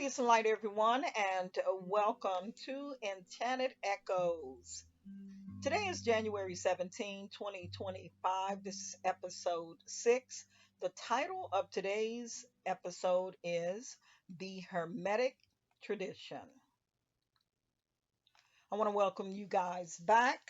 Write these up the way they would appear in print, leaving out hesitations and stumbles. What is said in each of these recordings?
Peace and light, everyone, and welcome to Enchanted Echoes. Today is January 17, 2025. This is episode 6. The title of today's episode is The Hermetic Tradition. I want to welcome you guys back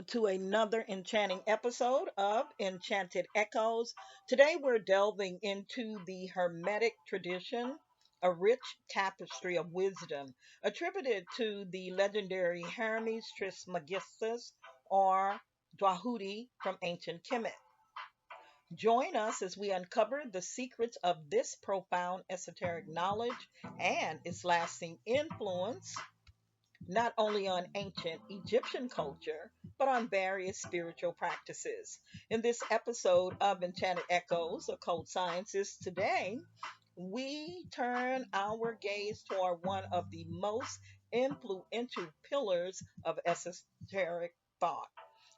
to another enchanting episode of Enchanted Echoes. Today we're delving into the Hermetic tradition, a rich tapestry of wisdom attributed to the legendary Hermes Trismegistus or Dwahudi from ancient Kemet. Join us as we uncover the secrets of this profound esoteric knowledge and its lasting influence not only on ancient Egyptian culture, but on various spiritual practices. In this episode of Enchanted Echoes, Occult Sciences, today we turn our gaze toward one of the most influential pillars of esoteric thought,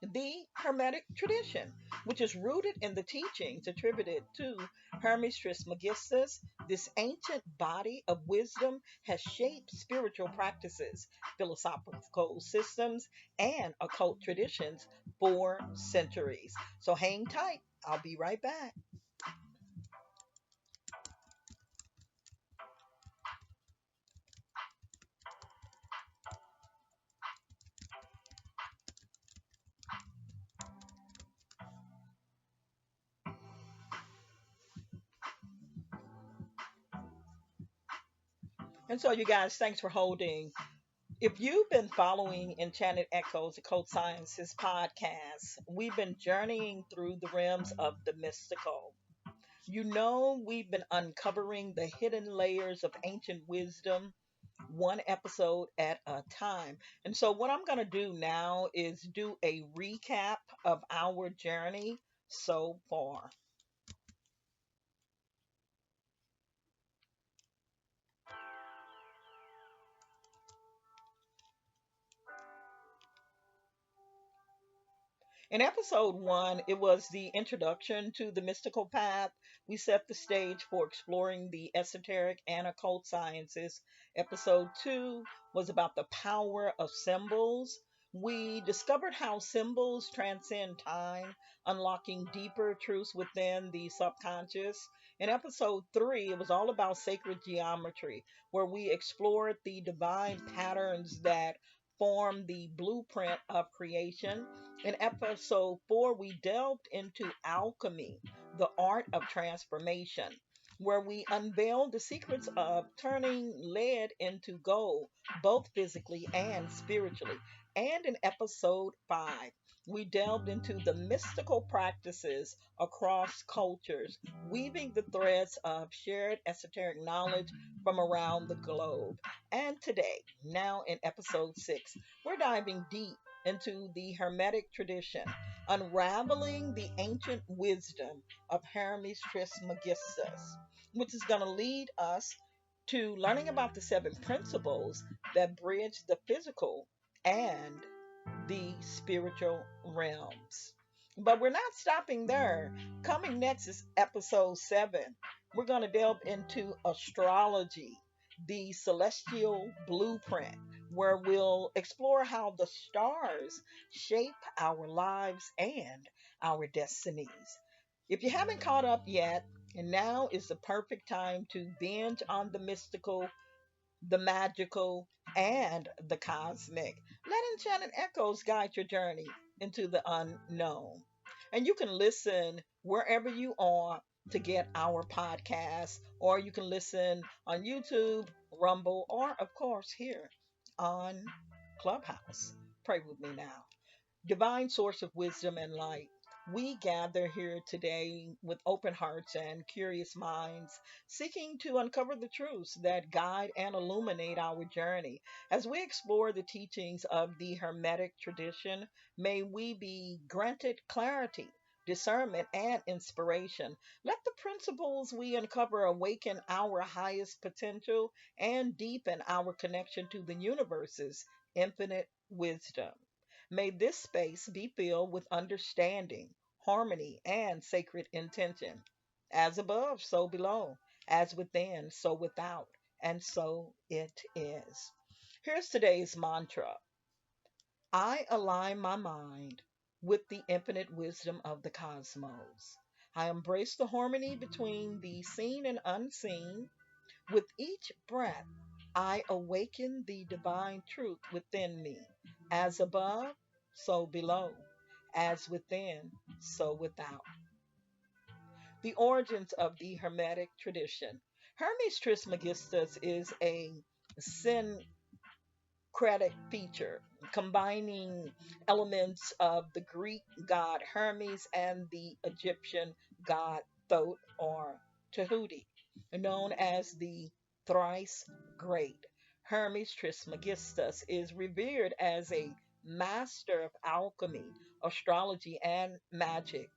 the Hermetic tradition, which is rooted in the teachings attributed to Hermes Trismegistus. This ancient body of wisdom has shaped spiritual practices, philosophical systems, and occult traditions for centuries. So hang tight. I'll be right back. And so, you guys, thanks for holding. If you've been following Enchanted Echoes, Occult Sciences podcast, we've been journeying through the realms of the mystical. You know, we've been uncovering the hidden layers of ancient wisdom, one episode at a time. And so, what I'm going to do now is do a recap of our journey so far. In episode 1, it was the introduction to the mystical path. We set the stage for exploring the esoteric and occult sciences. Episode 2 was about the power of symbols. We discovered how symbols transcend time, unlocking deeper truths within the subconscious. In episode 3, it was all about sacred geometry, where we explored the divine patterns that form the blueprint of creation. In episode 4, we delved into alchemy, the art of transformation, where we unveiled the secrets of turning lead into gold, both physically and spiritually. And in episode 5, we delved into the mystical practices across cultures, weaving the threads of shared esoteric knowledge from around the globe. And today, now in episode 6, we're diving deep into the Hermetic tradition, unraveling the ancient wisdom of Hermes Trismegistus, which is going to lead us to learning about the seven principles that bridge the physical and the spiritual realms. But we're not stopping there. Coming next is episode 7. We're going to delve into astrology, the celestial blueprint, where we'll explore how the stars shape our lives and our destinies. If you haven't caught up yet, and now is the perfect time to binge on the mystical, the magical, and the cosmic. Let Enchanted Echoes guide your journey into the unknown. And you can listen wherever you are to get our podcast, or you can listen on YouTube, Rumble, or of course here on Clubhouse. Pray with me now. Divine source of wisdom and light. We gather here today with open hearts and curious minds, seeking to uncover the truths that guide and illuminate our journey. As we explore the teachings of the Hermetic tradition, may we be granted clarity, discernment, and inspiration. Let the principles we uncover awaken our highest potential and deepen our connection to the universe's infinite wisdom. May this space be filled with understanding, harmony, and sacred intention. As above, so below. As within, so without. and so it is. Here's today's mantra: I align my mind with the infinite wisdom of the cosmos. I embrace the harmony between the seen and unseen. With each breath, I awaken the divine truth within me. As above, so below. As within, so without. The origins of the Hermetic tradition. Hermes Trismegistus is a syncretic feature combining elements of the Greek god Hermes and the Egyptian god Thoth or Tahuti, known as the thrice great. Hermes Trismegistus is revered as a master of alchemy, astrology, and magic.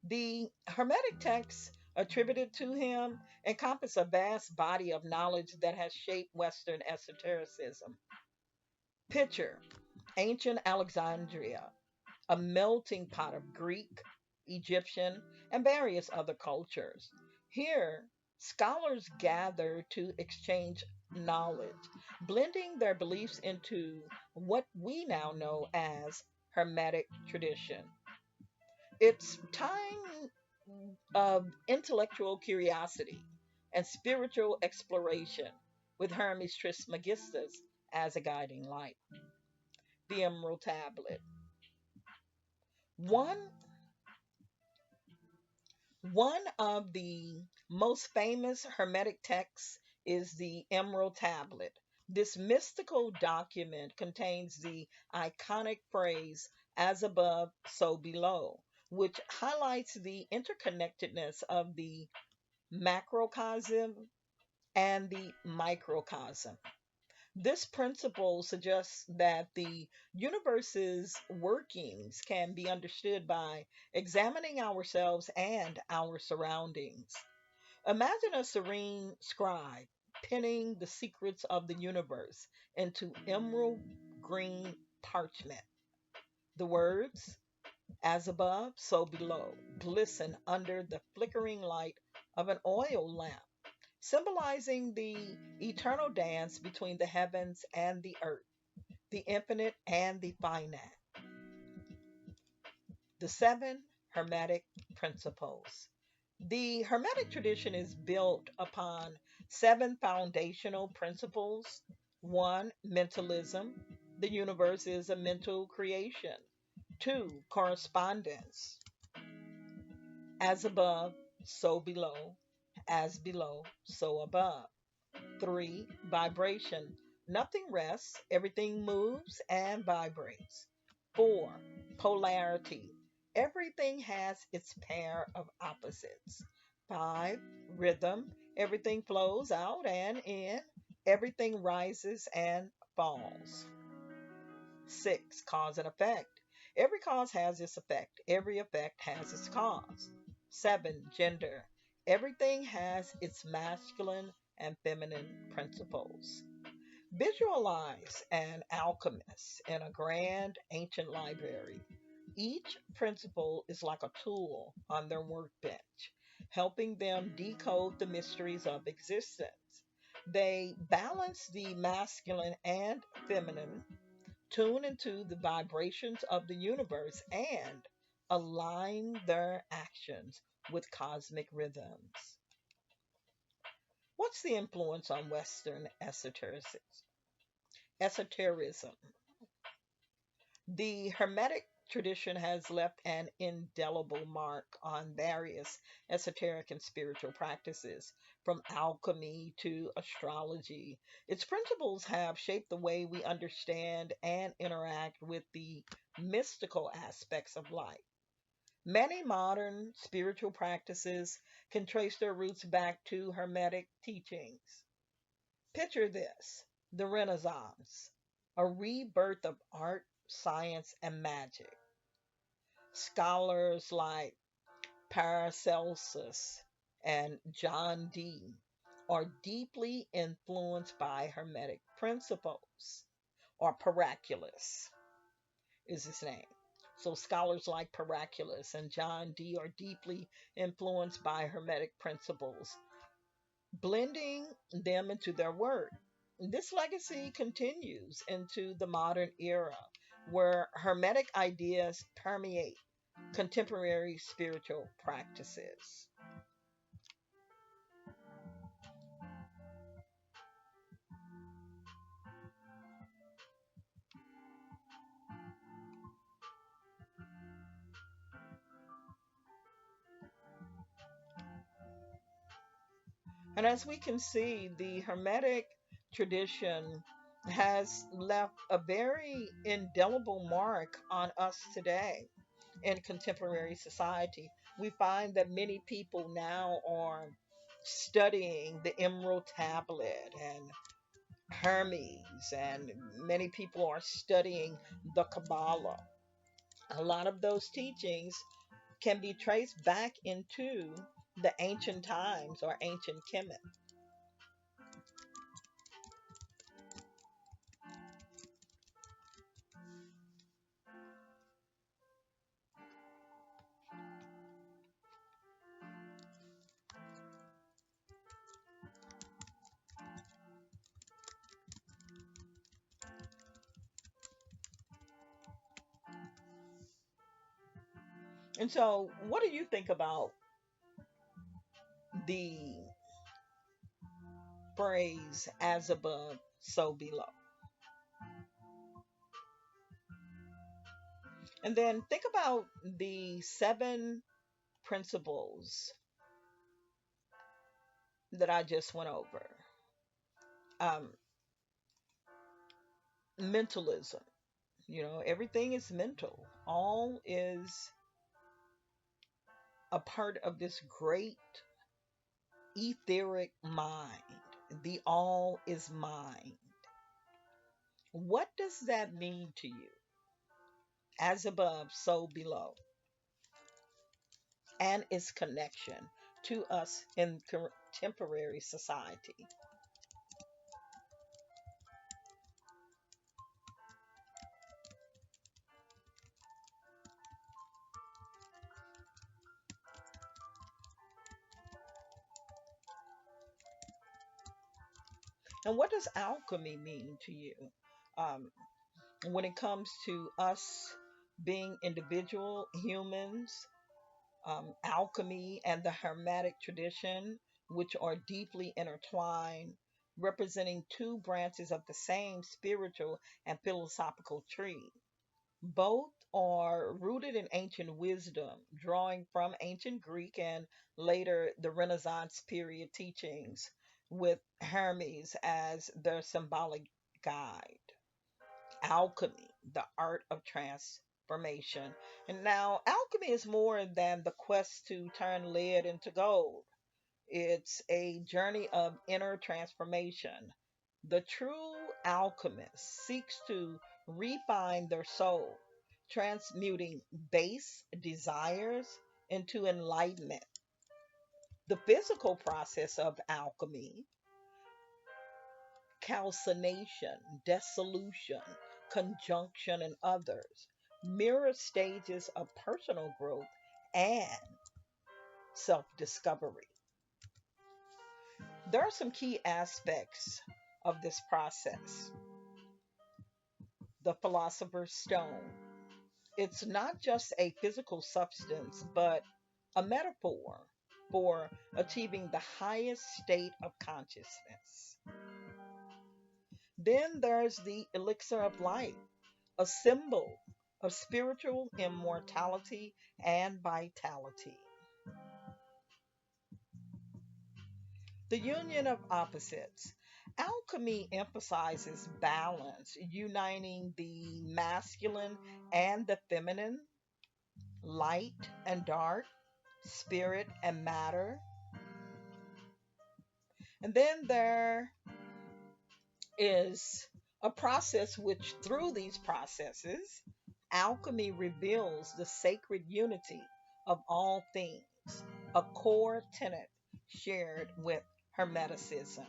The Hermetic texts attributed to him encompass a vast body of knowledge that has shaped Western esotericism. Picture ancient Alexandria, a melting pot of Greek, Egyptian, and various other cultures. Here, scholars gather to exchange knowledge, blending their beliefs into what we now know as Hermetic tradition. It's time of intellectual curiosity and spiritual exploration with Hermes Trismegistus as a guiding light. The Emerald Tablet. One, one of the most famous Hermetic texts is the Emerald Tablet. This mystical document contains the iconic phrase, as above, so below, which highlights the interconnectedness of the macrocosm and the microcosm. This principle suggests that the universe's workings can be understood by examining ourselves and our surroundings. Imagine a serene scribe penning the secrets of the universe into emerald green parchment. The words, as above, so below, glisten under the flickering light of an oil lamp, symbolizing the eternal dance between the heavens and the earth, the infinite and the finite. The seven Hermetic principles. The Hermetic tradition is built upon seven foundational principles. One, mentalism. The universe is a mental creation. Two, correspondence. As above, so below. As below, so above. Three, vibration. Nothing rests, everything moves and vibrates. Four, polarity. Everything has its pair of opposites. Five, rhythm. Everything flows out and in. Everything rises and falls. Six, cause and effect. Every cause has its effect. Every effect has its cause. Seven, gender. Everything has its masculine and feminine principles. Visualize an alchemist in a grand ancient library. Each principle is like a tool on their workbench, helping them decode the mysteries of existence. They balance the masculine and feminine, tune into the vibrations of the universe, and align their actions with cosmic rhythms. What's the influence on Western esotericism? The Hermetic tradition has left an indelible mark on various esoteric and spiritual practices, from alchemy to astrology. Its principles have shaped the way we understand and interact with the mystical aspects of life. Many modern spiritual practices can trace their roots back to Hermetic teachings. Picture this: the Renaissance, a rebirth of art, science, and magic. Scholars like Paracelsus and John Dee are deeply influenced by Hermetic principles, or Paraculus is his name. So scholars like Paraculus and John Dee are deeply influenced by Hermetic principles. blending them into their work. This legacy continues into the modern era, where Hermetic ideas permeate contemporary spiritual practices. And as we can see, the Hermetic tradition has left a very indelible mark on us today in contemporary society. We find that many people now are studying the Emerald Tablet and Hermes, and many people are studying the Kabbalah. A lot of those teachings can be traced back into the ancient times or ancient Kemet. And so, what do you think about the phrase as above, so below? And then think about the seven principles that I just went over. Um, Mentalism, everything is mental, all is a part of this great etheric mind. The all is mind. What does that mean to you? As above, so below, and its connection to us in contemporary society. And what does alchemy mean to you? Um, when it comes to us being individual humans, alchemy and the Hermetic tradition, which are deeply intertwined, representing two branches of the same spiritual and philosophical tree. Both are rooted in ancient wisdom, drawing from ancient Greek and later the Renaissance period teachings, with Hermes as their symbolic guide. Alchemy, the art of transformation. And now, alchemy is more than the quest to turn lead into gold. It's a journey of inner transformation. The true alchemist seeks to refine their soul, transmuting base desires into enlightenment. The physical process of alchemy, calcination, dissolution, conjunction, and others, mirror stages of personal growth and self discovery. There are some key aspects of this process. The philosopher's stone. It's not just a physical substance, but a metaphor for achieving the highest state of consciousness. Then there's the elixir of life, a symbol of spiritual immortality and vitality. The union of opposites. Alchemy emphasizes balance, uniting the masculine and the feminine, light and dark, spirit and matter. And then there is a process which, through these processes, alchemy reveals the sacred unity of all things, a core tenet shared with Hermeticism.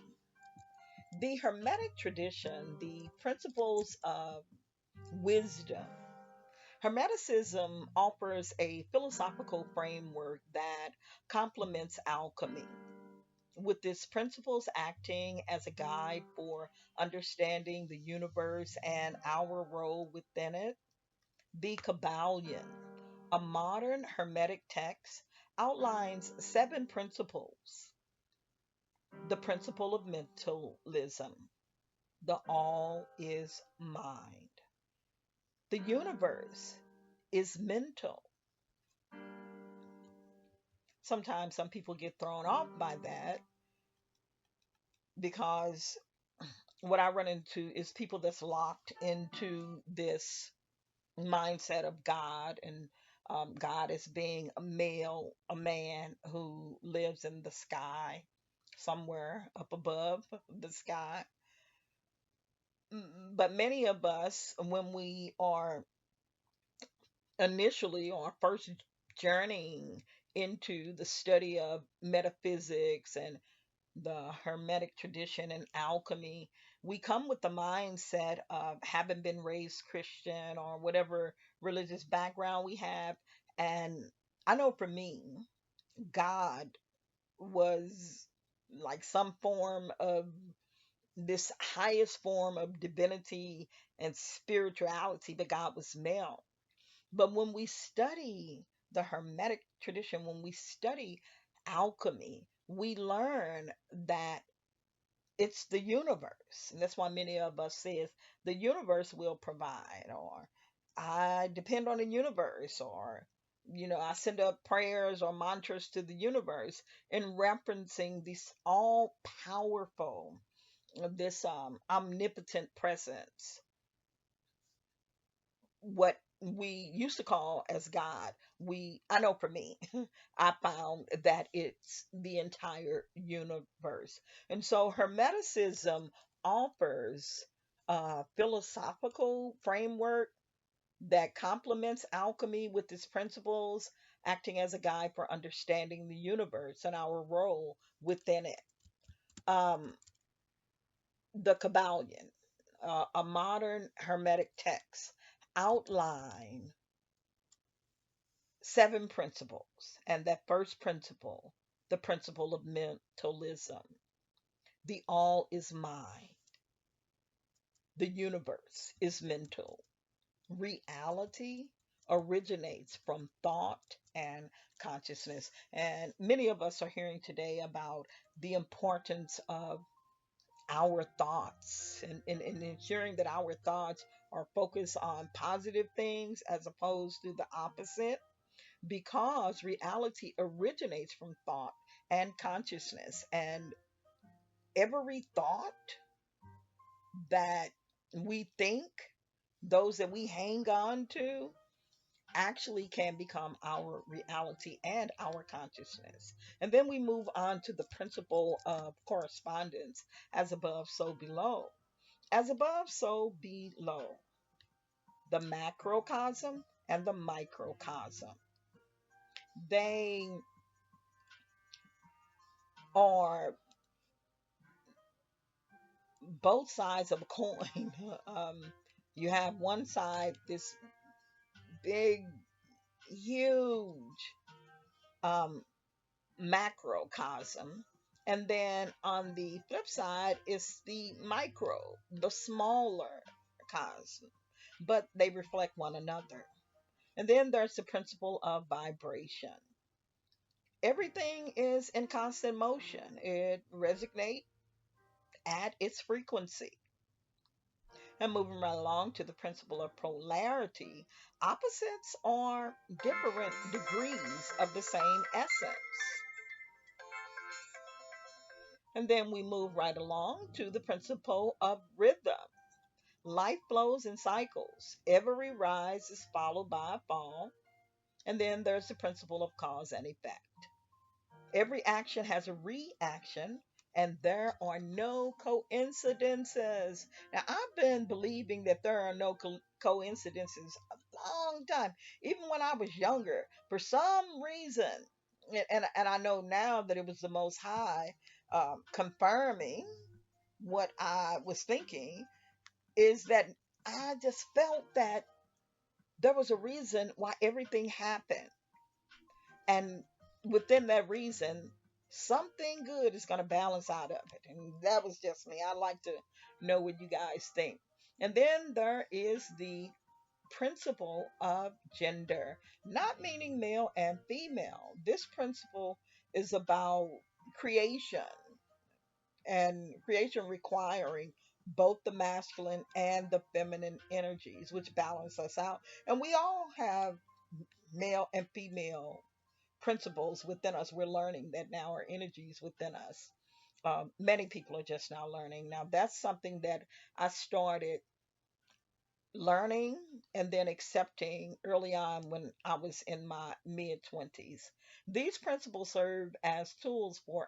The Hermetic tradition, the principles of wisdom. Hermeticism offers a philosophical framework that complements alchemy. with its principles acting as a guide for understanding the universe and our role within it. The Kabbalion, a modern Hermetic text, outlines seven principles: the principle of mentalism, the all is mind, the universe is mental. Sometimes some people get thrown off by that because what I run into is people that's locked into this mindset of God, and God as being a male, a man who lives in the sky, somewhere up above the sky. But many of us, when we are initially or first journeying into the study of metaphysics and the Hermetic tradition and alchemy, we come with the mindset of having been raised Christian or whatever religious background we have. And I know for me, God was like some form of this highest form of divinity and spirituality, but God was male. But when we study the Hermetic tradition, when we study alchemy, we learn that it's the universe. And that's why many of us says the universe will provide, or I depend on the universe, or I send up prayers or mantras to the universe in referencing this all powerful, this omnipotent presence, what we used to call as God. I know for me, I found that it's the entire universe. And so Hermeticism offers a philosophical framework that complements alchemy with its principles, acting as a guide for understanding the universe and our role within it. Um, the Kabbalion, a modern Hermetic text, outline seven principles. And that first principle, the principle of mentalism, the all is mind, the universe is mental, reality originates from thought and consciousness. And many of us are hearing today about the importance of our thoughts, and ensuring that our thoughts are focused on positive things as opposed to the opposite, because reality originates from thought and consciousness. And every thought that we think, those that we hang on to, actually can become our reality and our consciousness. And then we move on to the principle of correspondence: as above, so below. As above, so below. The macrocosm and the microcosm. They are both sides of a coin. You have one side, this big, huge um, macrocosm, and then on the flip side is the micro, the smaller cosm, but they reflect one another. And then there's the principle of vibration. Everything is in constant motion, it resonates at its frequency. And moving right along to the principle of polarity, opposites are different degrees of the same essence. And then we move right along to the principle of rhythm. Life flows in cycles. Every rise is followed by a fall. And then there's the principle of cause and effect. Every action has a reaction, and there are no coincidences. Now, I've been believing that there are no coincidences a long time, even when I was younger. For some reason, and I know now that it was the Most High confirming what I was thinking, is that I just felt that there was a reason why everything happened. And within that reason, Something good is going to balance out of it. And that was just me. I'd like to know what you guys think. And then there is the principle of gender, not meaning male and female. This principle is about creation, and creation requiring both the masculine and the feminine energies, which balance us out. And we all have male and female principles within us. We're learning that now, our energies within us. Many people are just now learning. Now, that's something that I started learning and then accepting early on when I was in my mid 20s. These principles serve as tools for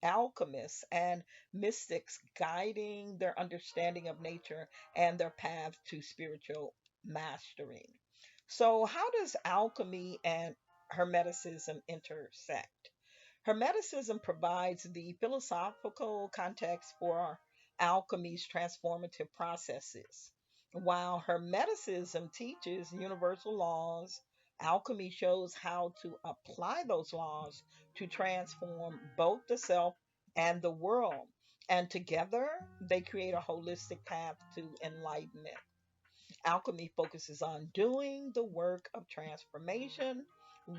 alchemists and mystics, guiding their understanding of nature and their path to spiritual mastery. So, how does alchemy and Hermeticism intersect? Hermeticism provides the philosophical context for alchemy's transformative processes. While Hermeticism teaches universal laws, alchemy shows how to apply those laws to transform both the self and the world. And together, they create a holistic path to enlightenment. Alchemy focuses on doing the work of transformation,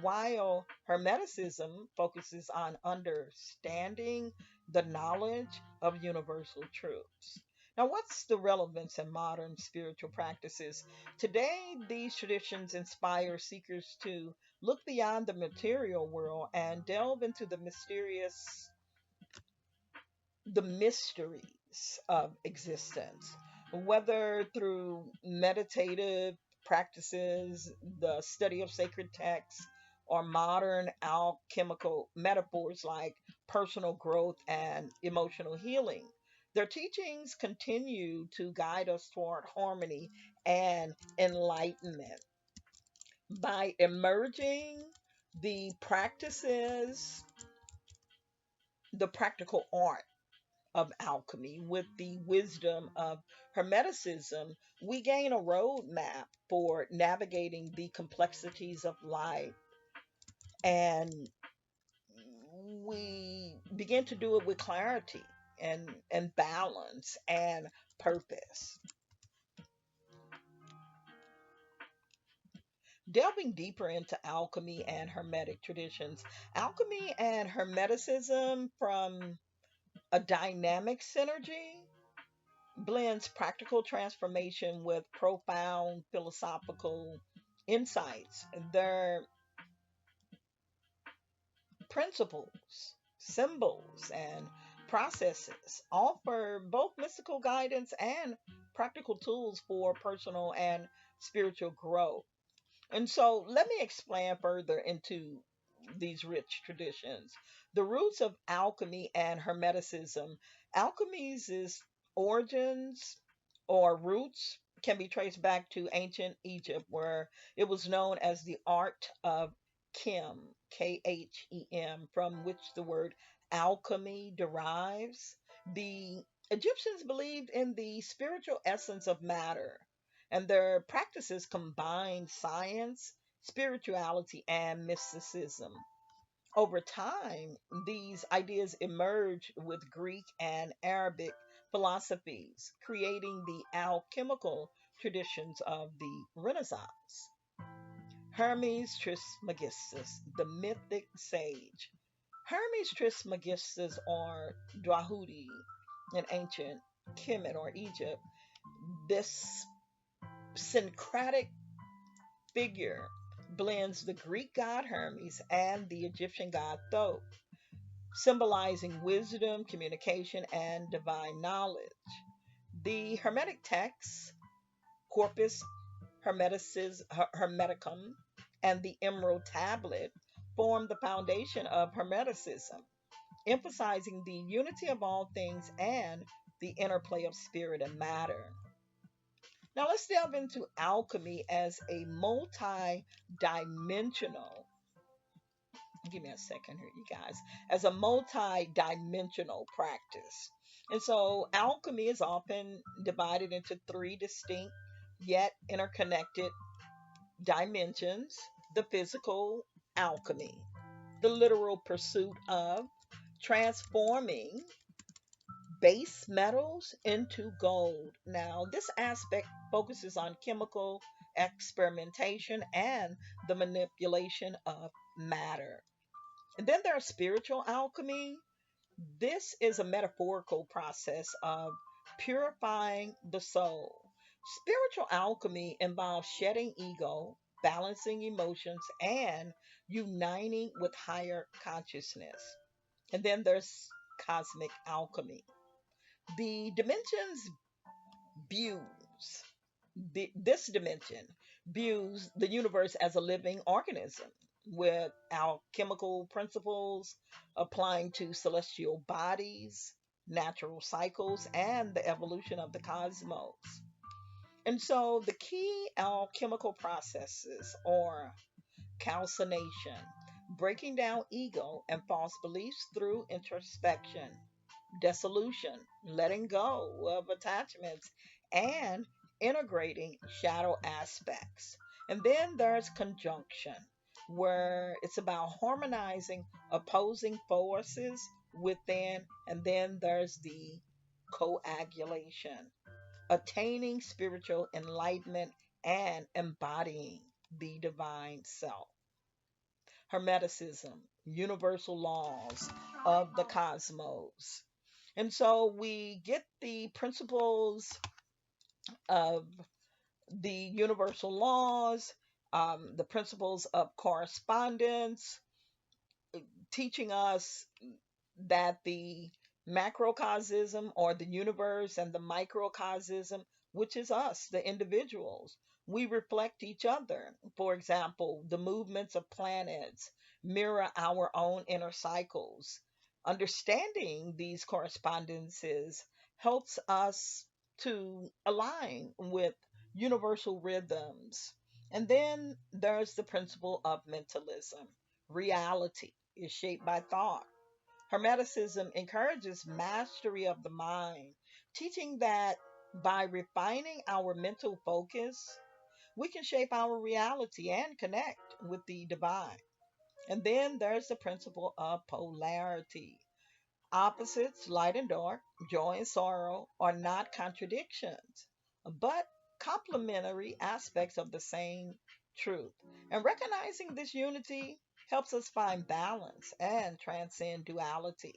while Hermeticism focuses on understanding the knowledge of universal truths. Now, what's the relevance in modern spiritual practices? Today, these traditions inspire seekers to look beyond the material world and delve into the mysteries of existence, whether through meditative practices, the study of sacred texts, or modern alchemical metaphors like personal growth and emotional healing. Their teachings continue to guide us toward harmony and enlightenment by emerging the practices, the practical art of alchemy with the wisdom of Hermeticism, we gain a roadmap for navigating the complexities of life, and we begin to do it with clarity and balance and purpose. Delving deeper into alchemy and Hermetic traditions, alchemy and Hermeticism from a dynamic synergy blends practical transformation with profound philosophical insights. Their principles, symbols, and processes offer both mystical guidance and practical tools for personal and spiritual growth. And so let me expand further into these rich traditions. The roots of alchemy and Hermeticism. Alchemy's origins or roots can be traced back to ancient Egypt, where it was known as the art of Khem, from which the word alchemy derives. The Egyptians believed in the spiritual essence of matter, and their practices combined science, spirituality, and mysticism. Over time, these ideas emerged with Greek and Arabic philosophies, creating the alchemical traditions of the Renaissance. Hermes Trismegistus, the mythic sage. Hermes Trismegistus, or Dwahudi in ancient Kemet or Egypt, this syncretic figure blends the Greek god Hermes and the Egyptian god Thoth, symbolizing wisdom, communication, and divine knowledge. The Hermetic texts, Corpus Hermeticum, and the Emerald Tablet form the foundation of Hermeticism, emphasizing the unity of all things and the interplay of spirit and matter. Now let's delve into alchemy as a multi-dimensional, give me a second here, you guys, as a multi-dimensional practice. And so alchemy is often divided into three distinct yet interconnected dimensions: the physical alchemy, the literal pursuit of transforming base metals into gold. Now, this aspect focuses on chemical experimentation and the manipulation of matter. And then there's spiritual alchemy. This is a metaphorical process of purifying the soul. Spiritual alchemy involves shedding ego, balancing emotions, and uniting with higher consciousness. And then there's cosmic alchemy. The dimensions views this dimension views the universe as a living organism with alchemical principles applying to celestial bodies, natural cycles, and the evolution of the cosmos. And so the key alchemical processes are calcination, breaking down ego and false beliefs through introspection; dissolution, letting go of attachments and integrating shadow aspects. And then there's conjunction, where it's about harmonizing opposing forces within. And then there's the coagulation, attaining spiritual enlightenment and embodying the divine self. Hermeticism, universal laws of the cosmos. And so we get the principles of the universal laws, the principles of correspondence, teaching us that the macrocosm or the universe and the microcosm, which is us, the individuals, we reflect each other. For example, the movements of planets mirror our own inner cycles. Understanding these correspondences helps us to align with universal rhythms. And then there's the principle of mentalism. Reality is shaped by thought. Hermeticism encourages mastery of the mind, teaching that by refining our mental focus, we can shape our reality and connect with the divine. And then there's the principle of polarity. Opposites, light and dark, joy and sorrow, are not contradictions, but complementary aspects of the same truth. And recognizing this unity helps us find balance and transcend duality.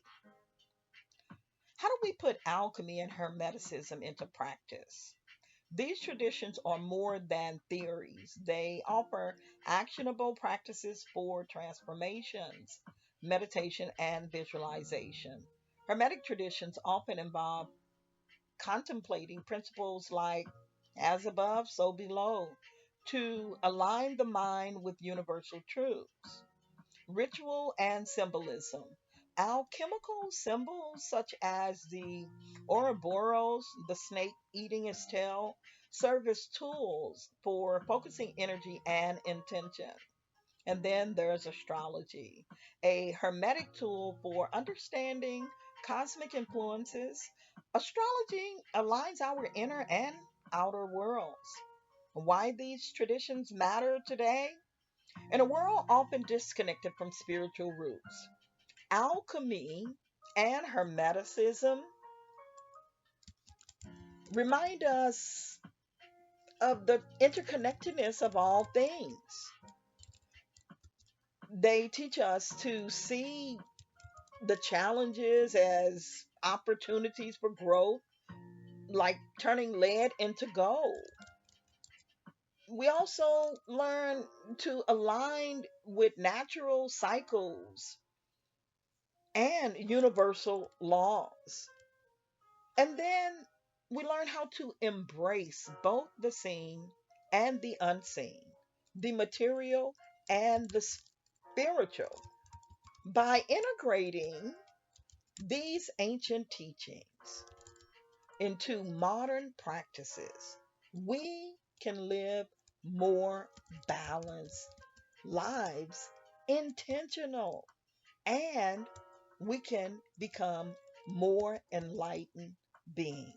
How do we put alchemy and hermeticism into practice? These traditions are more than theories. They offer actionable practices for transformations, meditation, and visualization. Hermetic traditions often involve contemplating principles like as above, so below, to align the mind with universal truths. Ritual and symbolism. Alchemical symbols such as the Ouroboros, the snake eating its tail, serve as tools for focusing energy and intention. And then there's astrology, a hermetic tool for understanding cosmic influences. Astrology aligns our inner and outer worlds. Why these traditions matter today? In a world often disconnected from spiritual roots, alchemy and hermeticism remind us of the interconnectedness of all things. They teach us to see the challenges as opportunities for growth, like turning lead into gold. We also learn to align with natural cycles and universal laws. And then we learn how to embrace both the seen and the unseen, the material and the spiritual. By integrating these ancient teachings into modern practices, we can live more balanced lives, intentional, and we can become more enlightened beings.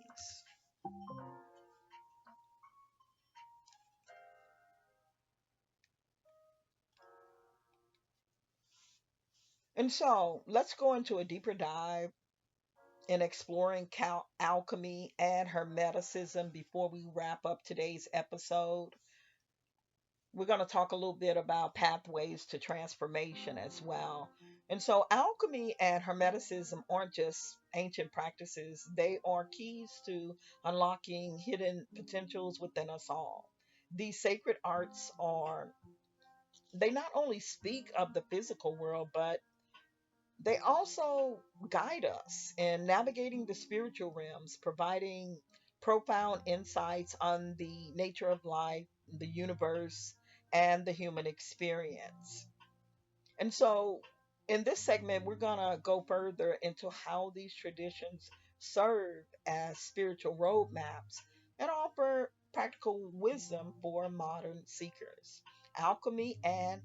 And so let's go into a deeper dive in exploring alchemy and hermeticism before we wrap up today's episode. We're going to talk a little bit about pathways to transformation as well. And so, alchemy and hermeticism aren't just ancient practices, they are keys to unlocking hidden potentials within us all. These sacred arts are, they not only speak of the physical world, but they also guide us in navigating the spiritual realms, providing profound insights on the nature of life, the universe, and the human experience. And so, in this segment, we're going to go further into how these traditions serve as spiritual roadmaps and offer practical wisdom for modern seekers. Alchemy and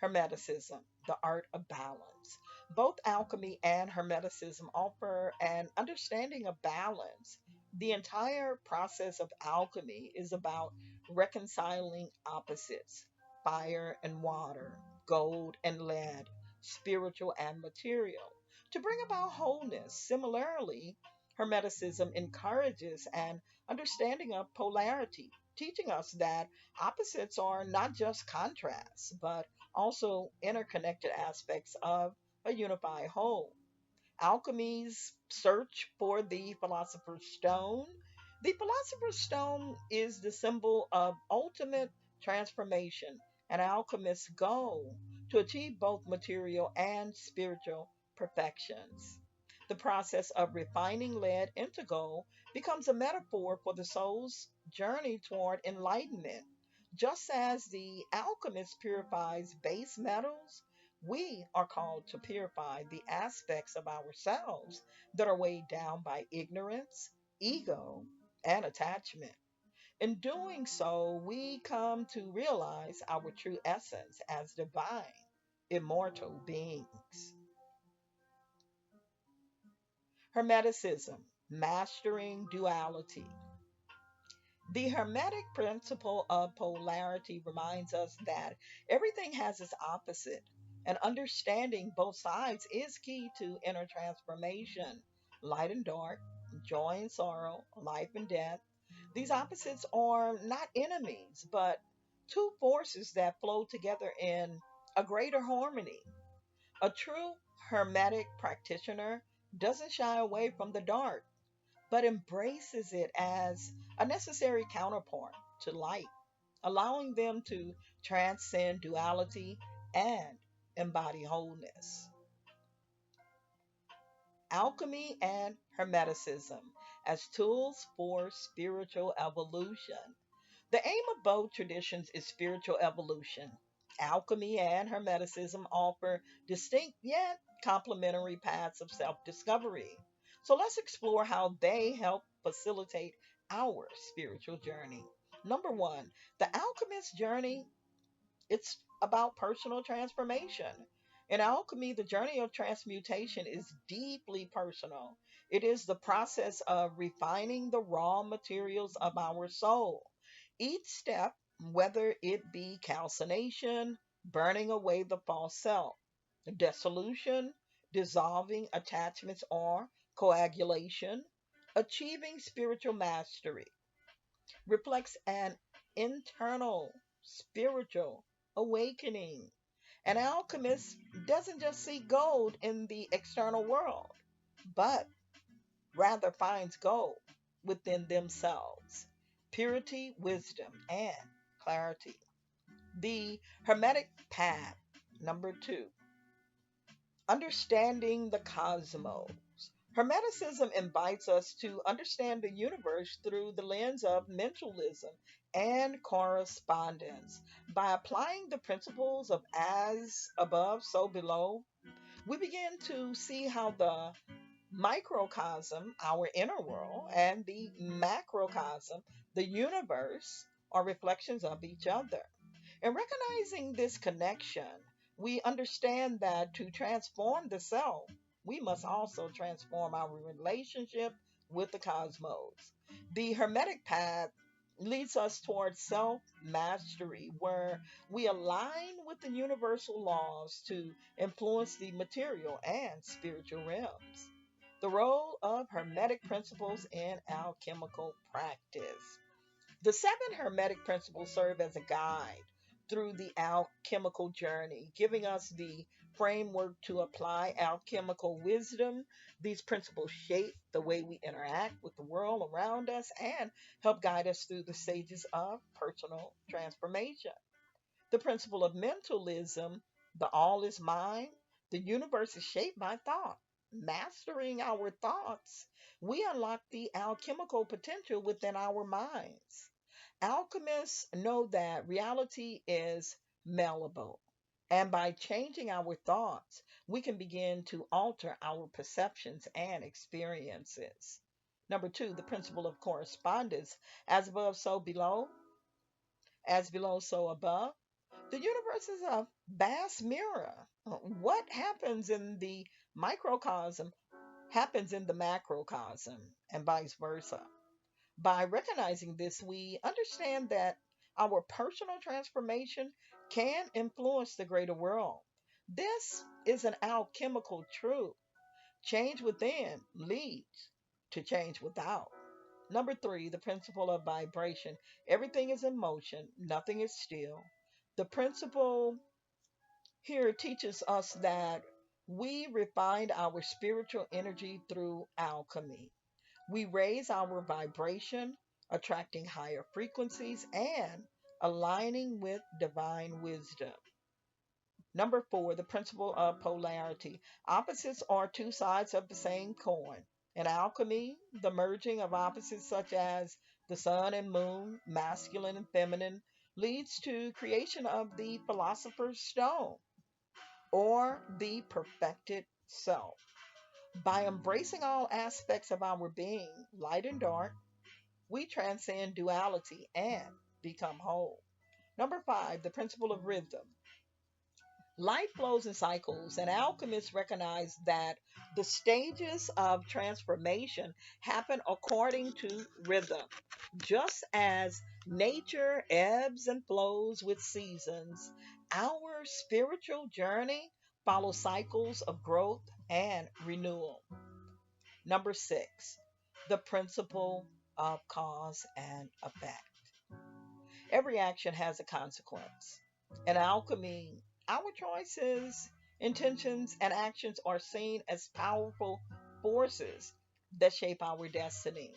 Hermeticism, the art of balance. Both alchemy and Hermeticism offer an understanding of balance. The entire process of alchemy is about reconciling opposites, fire and water, gold and lead, spiritual and material, to bring about wholeness. Similarly, Hermeticism encourages an understanding of polarity, teaching us that opposites are not just contrasts, but also interconnected aspects of a unified whole. Alchemy's search for the philosopher's stone. The philosopher's stone is the symbol of ultimate transformation, an alchemist's goal to achieve both material and spiritual perfections. The process of refining lead into gold becomes a metaphor for the soul's journey toward enlightenment. Just as the alchemist purifies base metals, we are called to purify the aspects of ourselves that are weighed down by ignorance, ego, and attachment. In doing so, we come to realize our true essence as divine, immortal beings. Hermeticism, mastering duality. The Hermetic principle of polarity reminds us that everything has its opposite, and understanding both sides is key to inner transformation. Light and dark, joy and sorrow, life and death. These opposites are not enemies, but two forces that flow together in a greater harmony. A true Hermetic practitioner doesn't shy away from the dark but embraces it as a necessary counterpart to light, allowing them to transcend duality and embody wholeness. Alchemy and Hermeticism as tools for spiritual evolution. The aim of both traditions is spiritual evolution. Alchemy and Hermeticism offer distinct yet complementary paths of self discovery. So let's explore how they help facilitate our spiritual journey. Number one, the alchemist journey, it's about personal transformation. In alchemy, the journey of transmutation is deeply personal. It is the process of refining the raw materials of our soul. Each step, whether it be calcination, burning away the false self, dissolution, dissolving attachments, or coagulation, achieving spiritual mastery, reflects an internal spiritual awakening. An alchemist doesn't just seek gold in the external world, but rather finds gold within themselves. Purity, wisdom, and clarity. The Hermetic path, number two, understanding the cosmos. Hermeticism invites us to understand the universe through the lens of mentalism and correspondence. By applying the principles of as above, so below, we begin to see how the microcosm, our inner world, and the macrocosm, the universe, are reflections of each other. In recognizing this connection, we understand that to transform the self, we must also transform our relationship with the cosmos. The Hermetic path leads us towards self mastery, where we align with the universal laws to influence the material and spiritual realms. The role of Hermetic principles in alchemical practice. The seven Hermetic principles serve as a guide through the alchemical journey, giving us the framework to apply alchemical wisdom. These principles shape the way we interact with the world around us and help guide us through the stages of personal transformation. The principle of mentalism, the all is mind, the universe is shaped by thought. Mastering our thoughts, we unlock the alchemical potential within our minds. Alchemists know that reality is malleable, and by changing our thoughts, we can begin to alter our perceptions and experiences. Number two, the principle of correspondence, as above, so below, as below, so above. The universe is a vast mirror. What happens in the microcosm happens in the macrocosm, and vice versa. By recognizing this, we understand that our personal transformation can influence the greater world. This is an alchemical truth. Change within leads to change without. Number three, the principle of vibration. Everything is in motion, nothing is still. The principle here teaches us that we refine our spiritual energy through alchemy. We raise our vibration, attracting higher frequencies and aligning with divine wisdom. Number four, the principle of polarity. Opposites are two sides of the same coin. In alchemy, the merging of opposites such as the sun and moon, masculine and feminine, leads to creation of the philosopher's stone or the perfected self. By embracing all aspects of our being, light and dark, we transcend duality and become whole. Number five, the principle of rhythm. Life flows in cycles, and alchemists recognize that the stages of transformation happen according to rhythm. Just as nature ebbs and flows with seasons, our spiritual journey follows cycles of growth and renewal. Number six, the principle of cause and effect. Every action has a consequence. In alchemy, our choices, intentions, and actions are seen as powerful forces that shape our destiny.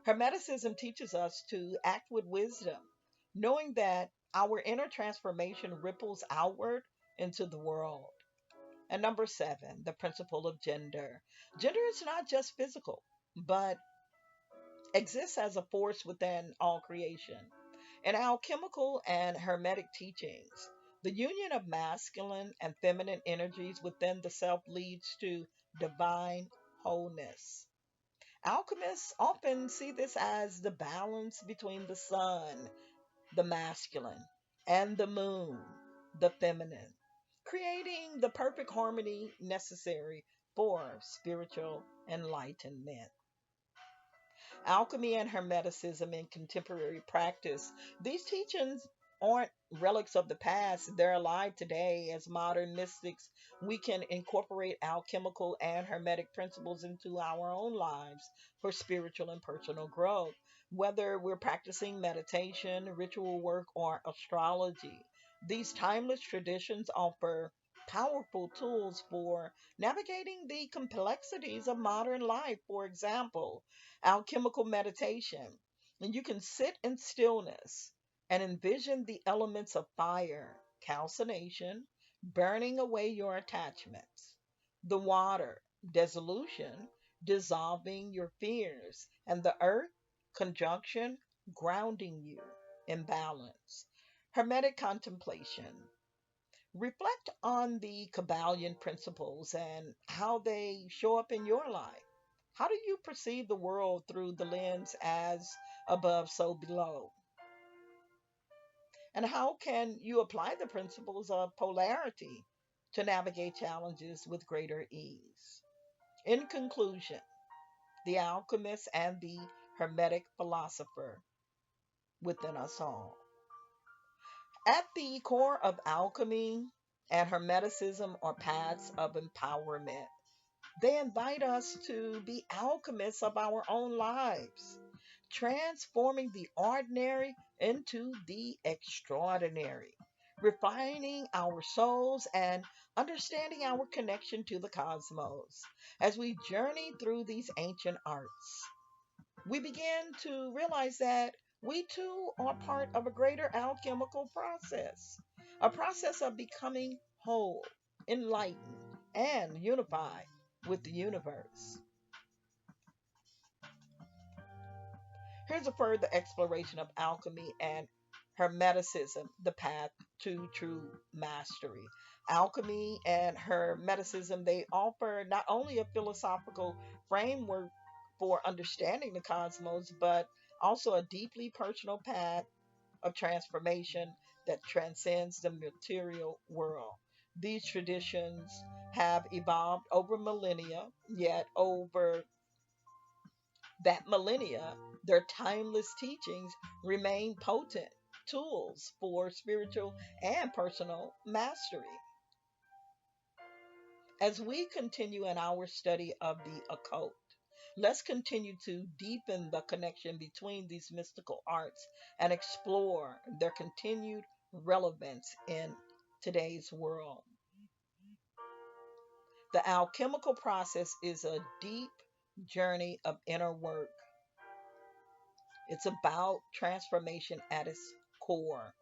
Hermeticism teaches us to act with wisdom, knowing that our inner transformation ripples outward into the world. And number seven, the principle of gender. Gender is not just physical, but exists as a force within all creation. In alchemical and hermetic teachings, the union of masculine and feminine energies within the self leads to divine wholeness. Alchemists often see this as the balance between the sun, the masculine, and the moon, the feminine, creating the perfect harmony necessary for spiritual enlightenment. Alchemy and Hermeticism in contemporary practice. These teachings aren't relics of the past, they're alive today. As modern mystics, we can incorporate alchemical and hermetic principles into our own lives for spiritual and personal growth. Whether we're practicing meditation, ritual work, or astrology, these timeless traditions offer powerful tools for navigating the complexities of modern life. For example, alchemical meditation. And you can sit in stillness and envision the elements of fire, calcination, burning away your attachments, the water, dissolution, dissolving your fears, and the earth, conjunction, grounding you in balance. Hermetic contemplation. Reflect on the Kabbalion principles and how they show up in your life. How do you perceive the world through the lens as above, so below? And how can you apply the principles of polarity to navigate challenges with greater ease? In conclusion, the alchemist and the hermetic philosopher. within us all. At the core of alchemy and hermeticism are paths of empowerment. They invite us to be alchemists of our own lives, transforming the ordinary into the extraordinary, refining our souls and understanding our connection to the cosmos. As we journey through these ancient arts, we begin to realize that we too are part of a greater alchemical process, a process of becoming whole, enlightened, and unified with the universe. Here's a further exploration of alchemy and Hermeticism, the path to true mastery. Alchemy and Hermeticism, they offer not only a philosophical framework for understanding the cosmos, but also a deeply personal path of transformation that transcends the material world. These traditions have evolved over millennia, yet over that millennia, their timeless teachings remain potent tools for spiritual and personal mastery. As we continue in our study of the occult, let's continue to deepen the connection between these mystical arts and explore their continued relevance in today's world. The alchemical process is a deep journey of inner work. It's about transformation at its core,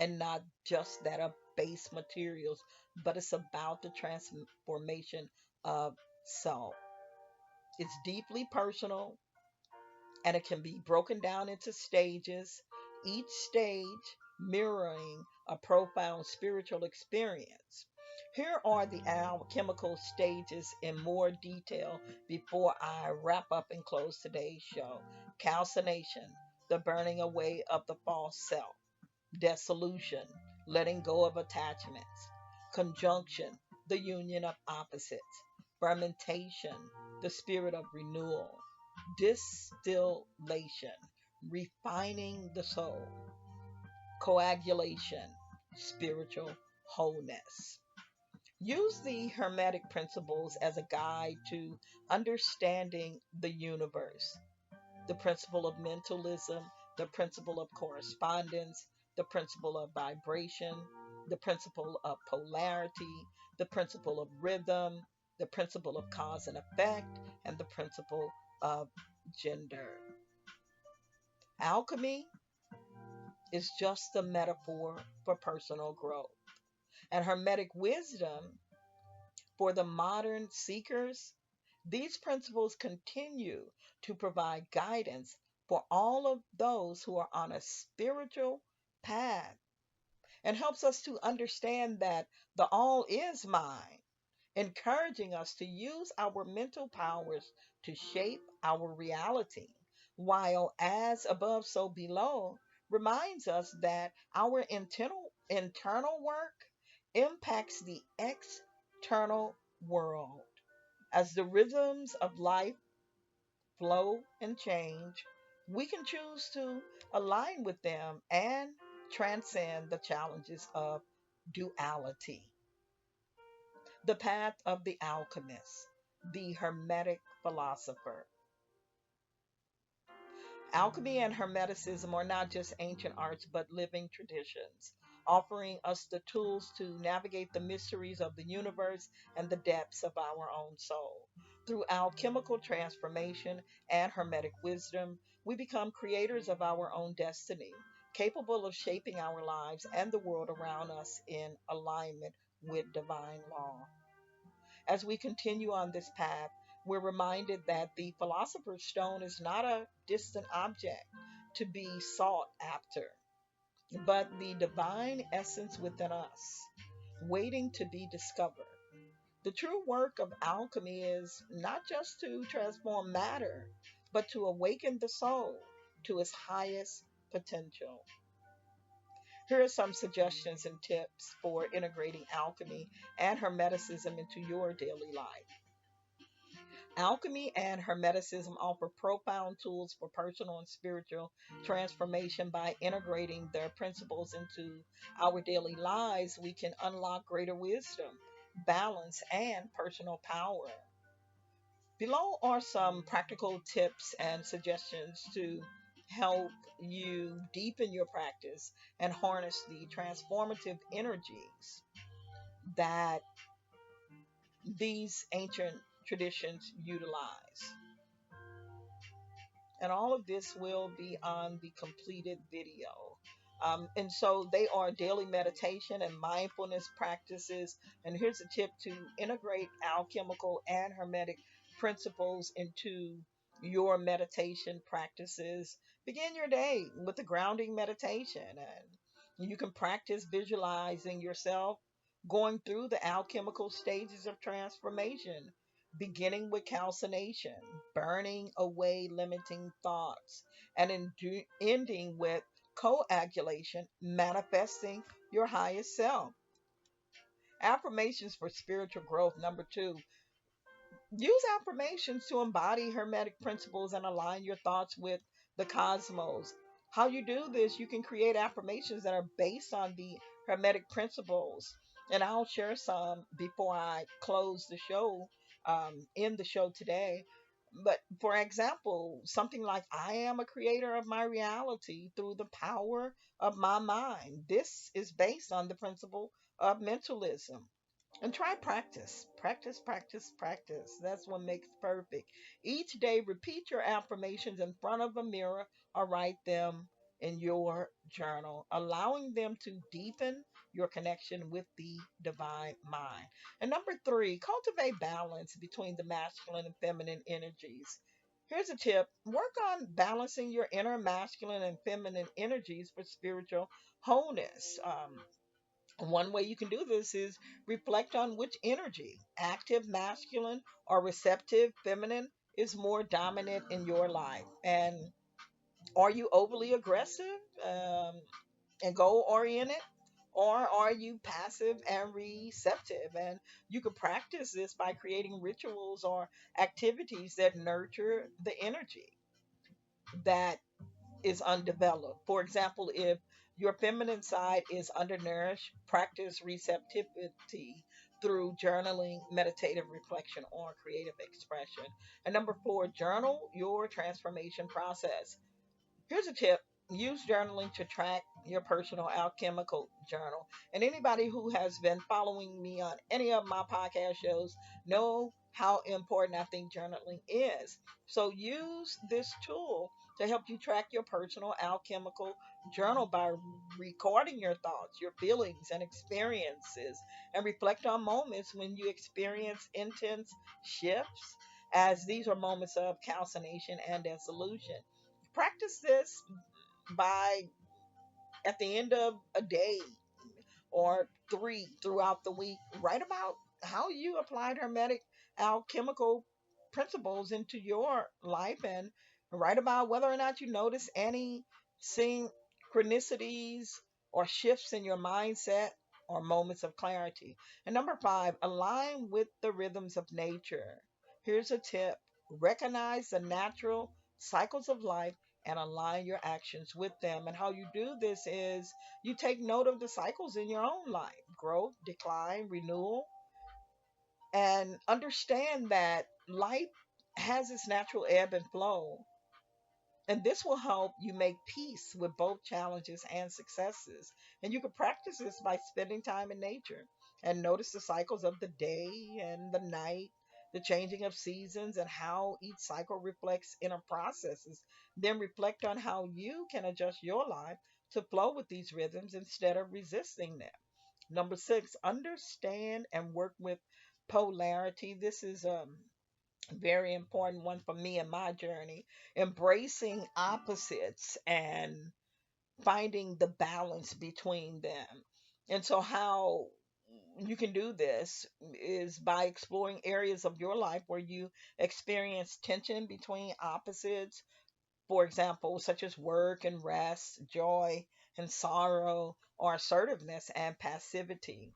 and not just that of base materials, but it's about the transformation of self. It's deeply personal, and it can be broken down into stages, each stage mirroring a profound spiritual experience. Here are the alchemical stages in more detail before I wrap up and close today's show. Calcination, the burning away of the false self. Dissolution, letting go of attachments. Conjunction, the union of opposites. Fermentation, the spirit of renewal. Distillation, refining the soul. Coagulation, spiritual wholeness. Use the Hermetic principles as a guide to understanding the universe. The principle of mentalism, the principle of correspondence, the principle of vibration, the principle of polarity, the principle of rhythm, the principle of cause and effect, and the principle of gender. Alchemy is just a metaphor for personal growth, and Hermetic wisdom for the modern seekers. These principles continue to provide guidance for all of those who are on a spiritual path, and helps us to understand that the all is mind, encouraging us to use our mental powers to shape our reality, while as above, so below reminds us that our internal work impacts the external world. As the rhythms of life flow and change, we can choose to align with them and transcend the challenges of duality. The path of the alchemist, the Hermetic philosopher. Alchemy and Hermeticism are not just ancient arts but living traditions, offering us the tools to navigate the mysteries of the universe and the depths of our own soul. Through alchemical transformation and Hermetic wisdom, we become creators of our own destiny, capable of shaping our lives and the world around us in alignment with divine law. As we continue on this path, we're reminded that the philosopher's stone is not a distant object to be sought after, but the divine essence within us, waiting to be discovered. The true work of alchemy is not just to transform matter, but to awaken the soul to its highest potential. Here are some suggestions and tips for integrating alchemy and hermeticism into your daily life. Alchemy and Hermeticism offer profound tools for personal and spiritual transformation. By integrating their principles into our daily lives, we can unlock greater wisdom, balance, and personal power. Below are some practical tips and suggestions to help you deepen your practice and harness the transformative energies that these ancient traditions utilize. And all of this will be on the completed video. And so they are daily meditation and mindfulness practices. And here's a tip to integrate alchemical and hermetic principles into your meditation practices. Begin your day with a grounding meditation, and you can practice visualizing yourself going through the alchemical stages of transformation, beginning with calcination, burning away limiting thoughts, and ending with coagulation, manifesting your highest self. Affirmations for spiritual growth. Number two, use affirmations to embody Hermetic principles and align your thoughts with the cosmos. How you do this, you can create affirmations that are based on the Hermetic principles. And I'll share some before I close the show, in the show today. But for example, something like, I am a creator of my reality through the power of my mind. This is based on the principle of mentalism. And try practice. Practice, practice, practice. That's what makes perfect. Each day, repeat your affirmations in front of a mirror or write them in your journal, allowing them to deepen your connection with the divine mind. And number three, cultivate balance between the masculine and feminine energies. Here's a tip: work on balancing your inner masculine and feminine energies for spiritual wholeness. One way you can do this is reflect on which energy, active masculine or receptive feminine, is more dominant in your life. And are you overly aggressive, and goal oriented? Or are you passive and receptive? And you can practice this by creating rituals or activities that nurture the energy that is undeveloped. For example, if your feminine side is undernourished, practice receptivity through journaling, meditative reflection, or creative expression. And number four, journal your transformation process. Here's a tip: use journaling to track your personal alchemical journal. And anybody who has been following me on any of my podcast shows know how important I think journaling is. So use this tool to help you track your personal alchemical journal by recording your thoughts, your feelings, and experiences, and reflect on moments when you experience intense shifts, as these are moments of calcination and dissolution. Practice this by, at the end of a day or three throughout the week, write about how you applied Hermetic alchemical principles into your life, and write about whether or not you notice any synchronicities or shifts in your mindset or moments of clarity. And number five, align with the rhythms of nature. Here's a tip: recognize the natural cycles of life and align your actions with them. And how you do this is you take note of the cycles in your own life: growth, decline, renewal, and understand that life has its natural ebb and flow. And this will help you make peace with both challenges and successes. And you can practice this by spending time in nature and notice the cycles of the day and the night, the changing of seasons, and how each cycle reflects inner processes. Then reflect on how you can adjust your life to flow with these rhythms instead of resisting them. Number six, understand and work with polarity. This is very important one for me in my journey. Embracing opposites and finding the balance between them. And so, how you can do this is by exploring areas of your life where you experience tension between opposites, for example, such as work and rest, joy and sorrow, or assertiveness and passivity.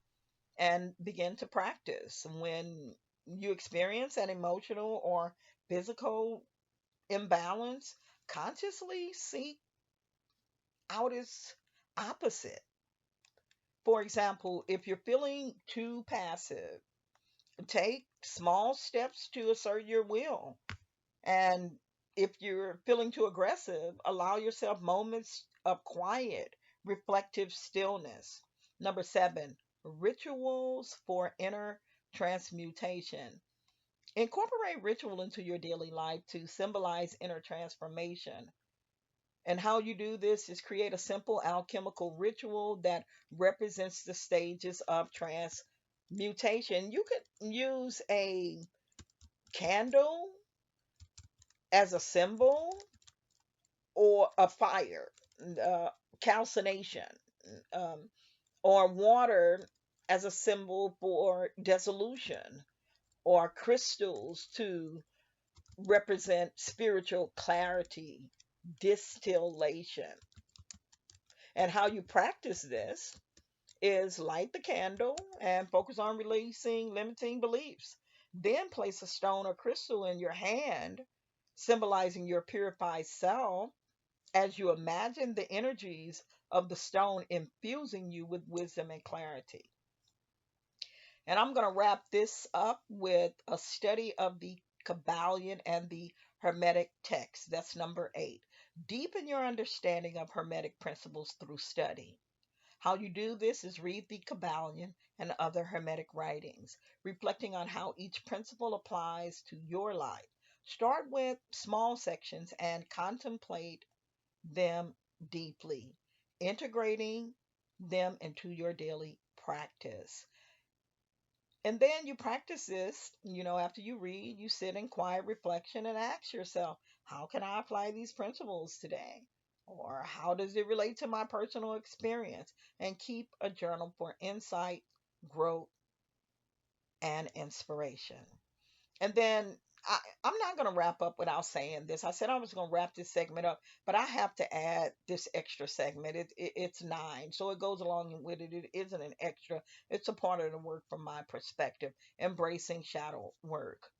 And begin to practice when you experience an emotional or physical imbalance, consciously seek out its opposite. For example, if you're feeling too passive, take small steps to assert your will. And if you're feeling too aggressive, allow yourself moments of quiet, reflective stillness. Number 7, rituals for inner transmutation. Incorporate ritual into your daily life to symbolize inner transformation. And how you do this is create a simple alchemical ritual that represents the stages of transmutation. You could use a candle as a symbol or a fire, uh, calcination, um, or water as a symbol for dissolution, or crystals to represent spiritual clarity, distillation. And how you practice this is light the candle and focus on releasing limiting beliefs. Then place a stone or crystal in your hand, symbolizing your purified self, as you imagine the energies of the stone infusing you with wisdom and clarity. And I'm going to wrap this up with a study of the Kabbalion and the Hermetic text. That's number 8. Deepen your understanding of Hermetic principles through study. How you do this is read the Kabbalion and other Hermetic writings, reflecting on how each principle applies to your life. Start with small sections and contemplate them deeply, integrating them into your daily practice. And then you practice this, after you read, you sit in quiet reflection and ask yourself, how can I apply these principles today? Or how does it relate to my personal experience? And keep a journal for insight, growth, and inspiration. And then I'm not going to wrap up without saying this. I said I was going to wrap this segment up, but I have to add this extra segment. It's 9, so it goes along with it. It isn't an extra, it's a part of the work from my perspective, embracing shadow work.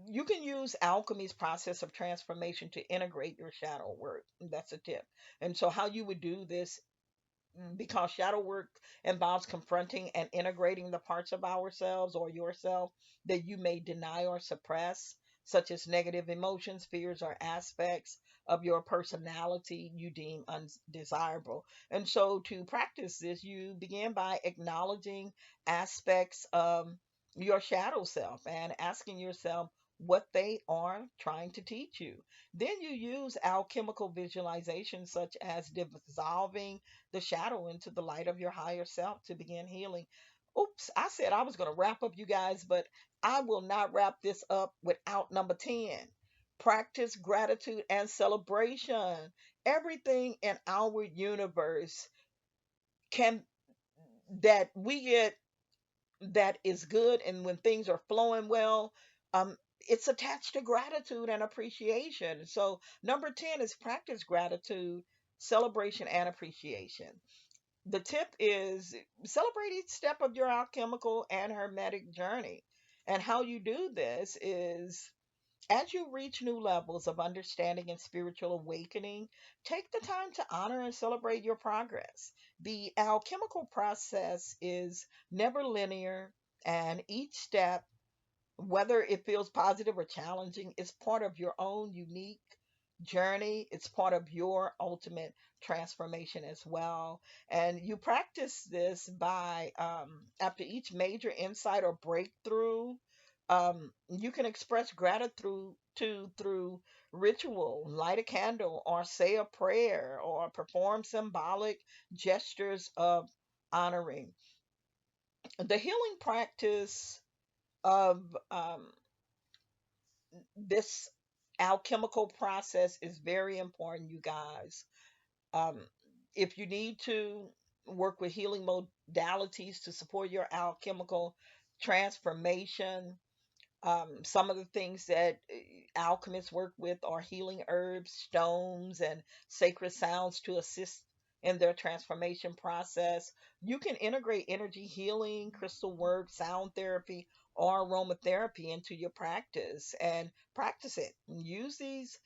You can use alchemy's process of transformation to integrate your shadow work. That's a tip. And so, how you would do this, because shadow work involves confronting and integrating the parts of ourselves or yourself that you may deny or suppress, such as negative emotions, fears, or aspects of your personality you deem undesirable. And so, to practice this, you begin by acknowledging aspects of your shadow self and asking yourself what they are trying to teach you. Then you use alchemical visualization, such as dissolving the shadow into the light of your higher self to begin healing. Oops, I said I was going to wrap up, you guys, but I will not wrap this up without number 10. Practice gratitude and celebration. Everything in our universe can that we get that is good, and when things are flowing well, it's attached to gratitude and appreciation. So number 10 is practice gratitude, celebration, and appreciation. The tip is celebrate each step of your alchemical and hermetic journey. And how you do this is, as you reach new levels of understanding and spiritual awakening, take the time to honor and celebrate your progress. The alchemical process is never linear, and each step, whether it feels positive or challenging, is part of your own unique journey. It's part of your ultimate transformation as well. And you practice this by, after each major insight or breakthrough, you can express gratitude through ritual, light a candle, or say a prayer, or perform symbolic gestures of honoring. The healing practice of this alchemical process is very important, you guys. Um, if you need to work with healing modalities to support your alchemical transformation, some of the things that alchemists work with are healing herbs, stones, and sacred sounds to assist in their transformation process. You can integrate energy healing, crystal work, sound therapy, or aromatherapy into your practice and practice it. Use these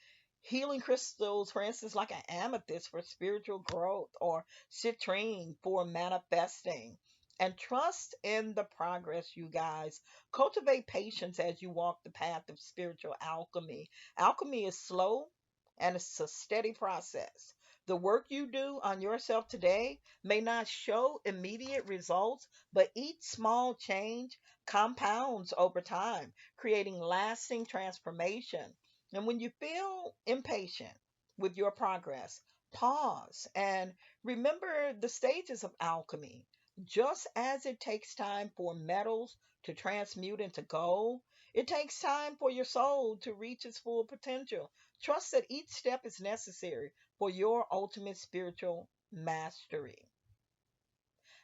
healing crystals, for instance, like an amethyst for spiritual growth or citrine for manifesting. And trust in the progress, you guys. Cultivate patience as you walk the path of spiritual alchemy. Alchemy is slow and it's a steady process. The work you do on yourself today may not show immediate results, but each small change compounds over time, creating lasting transformation. And when you feel impatient with your progress, pause and remember the stages of alchemy. Just as it takes time for metals to transmute into gold, it takes time for your soul to reach its full potential. Trust that each step is necessary for your ultimate spiritual mastery.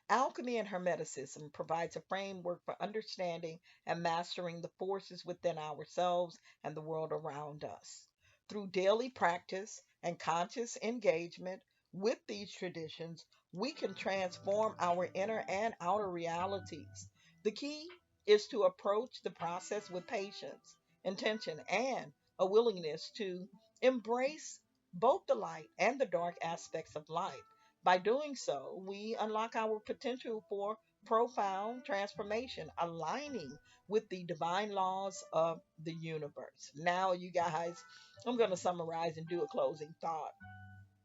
Alchemy and Hermeticism provides a framework for understanding and mastering the forces within ourselves and the world around us. Through daily practice and conscious engagement with these traditions, we can transform our inner and outer realities. The key is to approach the process with patience, intention, and a willingness to embrace both the light and the dark aspects of life. By doing so, we unlock our potential for profound transformation, aligning with the divine laws of the universe. Now, you guys, I'm going to summarize and do a closing thought.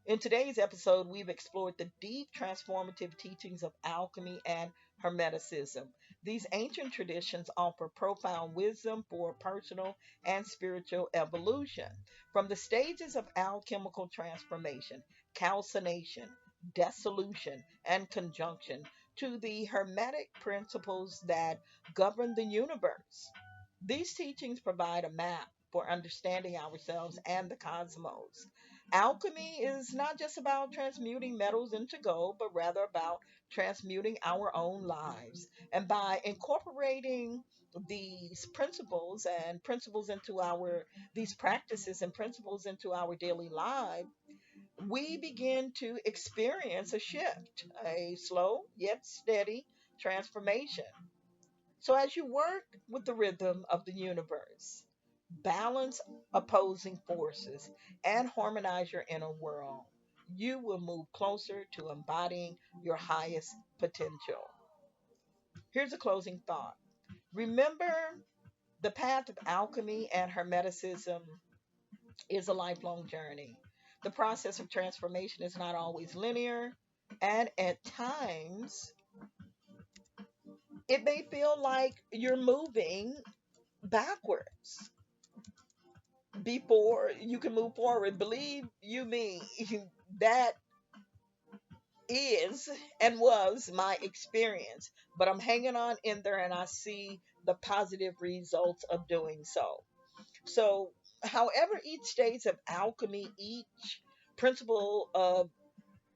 In today's episode, we've explored the deep transformative teachings of alchemy and Hermeticism. These ancient traditions offer profound wisdom for personal and spiritual evolution. From the stages of alchemical transformation, calcination, dissolution, and conjunction, to the Hermetic principles that govern the universe. These teachings provide a map for understanding ourselves and the cosmos. Alchemy is not just about transmuting metals into gold, but rather about transmuting our own lives. And by incorporating these principles into these practices and principles into our daily life, we begin to experience a shift, a slow yet steady transformation. So, as you work with the rhythm of the universe, balance opposing forces, and harmonize your inner world, you will move closer to embodying your highest potential. Here's a closing thought. Remember, the path of alchemy and Hermeticism is a lifelong journey. The process of transformation is not always linear, and at times, it may feel like you're moving backwards before you can move forward. Believe you me, that is and was my experience. But I'm hanging on in there and I see the positive results of doing so. So, however, each stage of alchemy, each principle of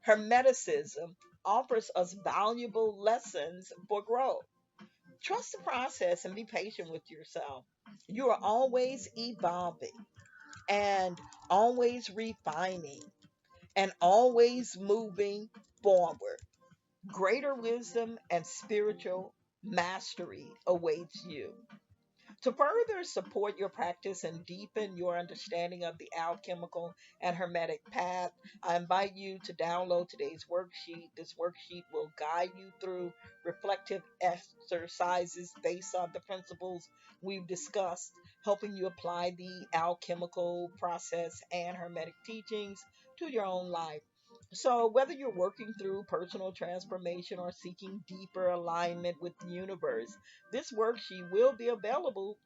Hermeticism offers us valuable lessons for growth. Trust the process and be patient with yourself. You are always evolving and always refining and always moving forward. Greater wisdom and spiritual mastery awaits you. To further support your practice and deepen your understanding of the alchemical and hermetic path, I invite you to download today's worksheet. This worksheet will guide you through reflective exercises based on the principles we've discussed, helping you apply the alchemical process and hermetic teachings to your own life. So, whether you're working through personal transformation or seeking deeper alignment with the universe, this worksheet will be available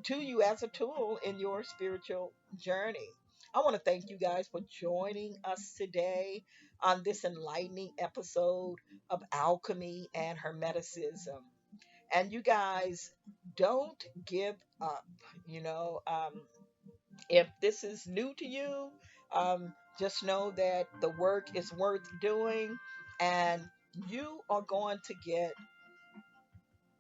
to you as a tool in your spiritual journey. I want to thank you guys for joining us today on this enlightening episode of Alchemy and Hermeticism. And you guys, don't give up. You know, if this is new to you, just know that the work is worth doing and you are going to get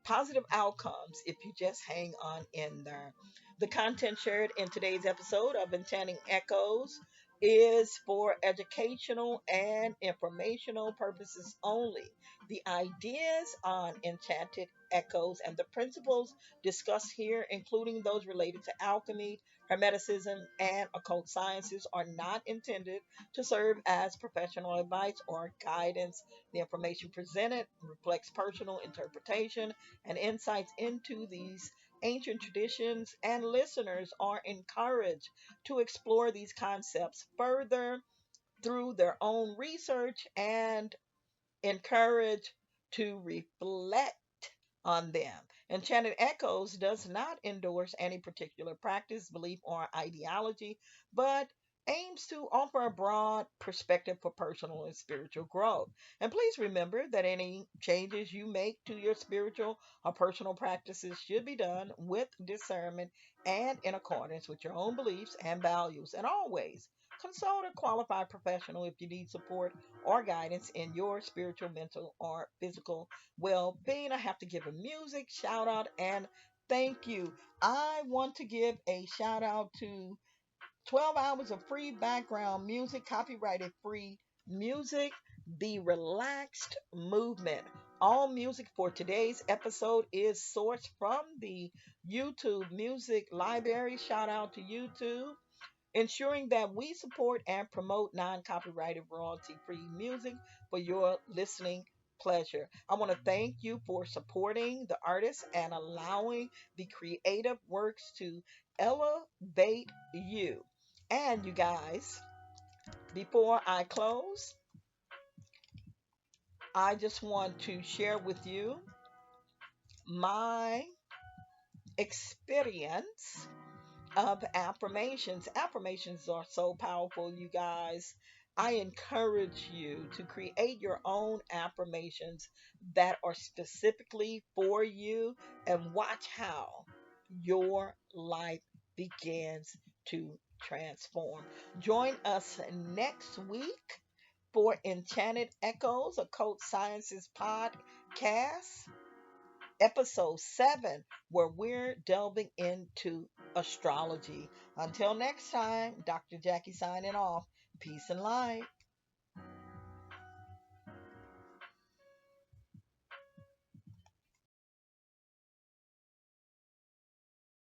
positive outcomes if you just hang on in there. The content shared in today's episode of Enchanting Echoes is for educational and informational purposes only. The ideas on Enchanted Echoes and the principles discussed here, including those related to alchemy, hermeticism, and occult sciences, are not intended to serve as professional advice or guidance. The information presented reflects personal interpretation and insights into these ancient traditions, and listeners are encouraged to explore these concepts further through their own research and encouraged to reflect on them. Enchanted Echoes does not endorse any particular practice, belief, or ideology, but aims to offer a broad perspective for personal and spiritual growth. And please remember that any changes you make to your spiritual or personal practices should be done with discernment and in accordance with your own beliefs and values. And always consult a qualified professional if you need support or guidance in your spiritual, mental, or physical well being. I have to give a music shout out and thank you. I want to give a shout out to 12 hours of free background music, copyrighted free music, the Relaxed Movement. All music for today's episode is sourced from the YouTube Music Library. Shout out to YouTube, ensuring that we support and promote non copyrighted royalty free music for your listening pleasure. I want to thank you for supporting the artists and allowing the creative works to elevate you. And you guys, before I close, I just want to share with you my experience of affirmations. Affirmations are so powerful, you guys. I encourage you to create your own affirmations that are specifically for you and watch how your life begins to transform. Join us next week for Enchanted Echoes, Occult Sciences podcast, episode 7, where we're delving into astrology. Until next time, Dr. Jackie signing off. Peace and light.